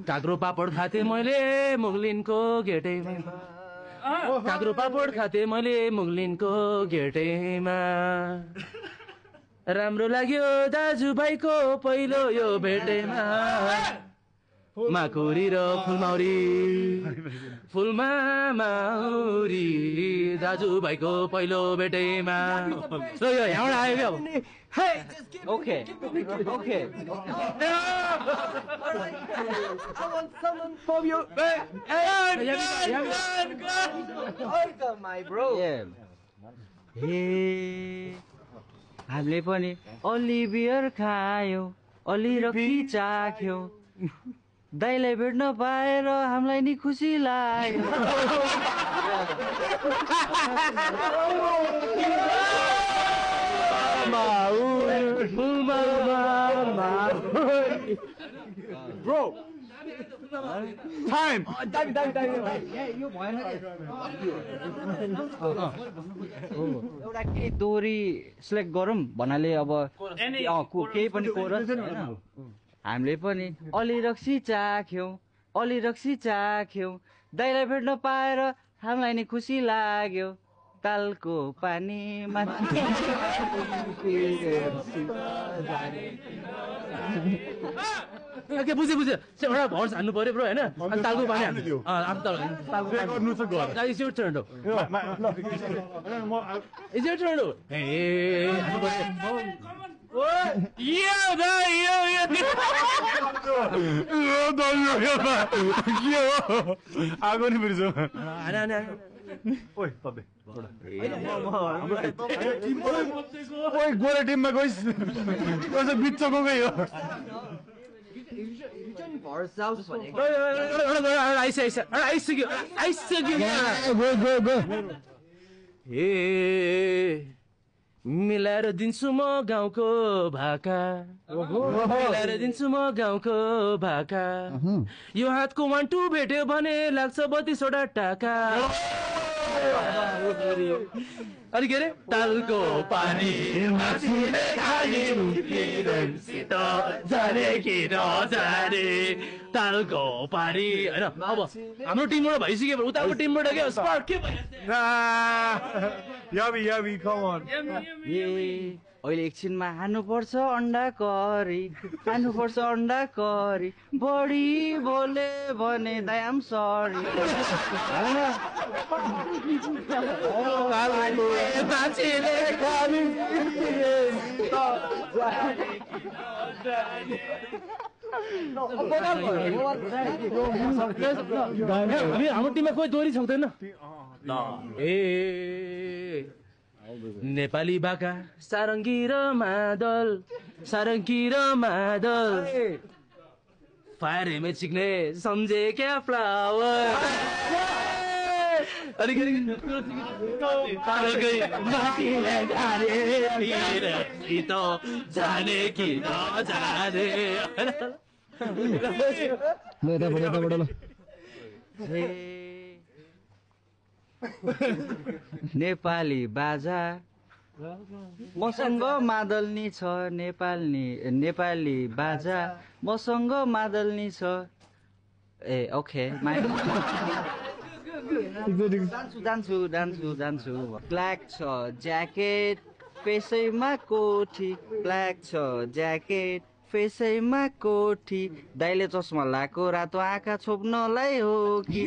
काँक्रो पापड खाथे मैले मुगलिनको गेटैमा काँक्रो पापड खाथे मैले मुगलिनको गेटैमा राम्रो लाग्यो दाजुभाइको पहिलो यो भेटैमा माकुरी र फुलमा माउरी दाजुभाइको पहिलो भेटैमा ल यो यहाँबाट आयो क्या Okay. Okay. I want someone from your. Welcome, my bro. Yeah. Hey. हामीले पनि अलि बियर खायो अलि रक्सी चाख्यो दाइलाई भेट्न पाएर हामीलाई नि खुसी लाग्यो Bro, time. यो भएन एउटा केही दोहोरी सिलेक्ट गरौँ भन्नाले अब केही पनि कोरस हामीले पनि अलि रक्सी चाख्यौँ दाइलाई भेट्न पाएर हामीलाई नि खुसी लाग्यो तालको पानी बुझे एउटा भर्स हान्नु पर्यो ब्रो होइन तालको पानी आगो नि बिर्सो गोरे टिममा गइस कसो बिच्चको गयो मिलाएर दिन्छु म गाउँको भाका यो हातको 1 2 भेट्यो भने लाग्छ 32वटा टाका अनि के अरे तालको पानी तालको पानी होइन अब हाम्रो टिमबाट भइसक्यो उताको टिमबाट के स्पार्क के याबी come on अहिले एकछिनमा हान्नुपर्छ अन्डा करी बढी बोले भने दाइ आम सरी हाम्रो टिममा कोही दोहोरी छाउँदैन ए नेपाली बाका सारङ्गी र मादल फायर हेमे चिक्ने सम्झे क्या फ्लावर जाने कि नजाने नेपाली बाजा मसँग मादल्नी छ नेपाली बाजा मसँग मादल्नी छ ए ओके जान्छु ब्ल्याक छ ज्याकेट फेसैमा कोठी दाइले चस्मा लाएको रातो आँखा छोप्नलाई हो कि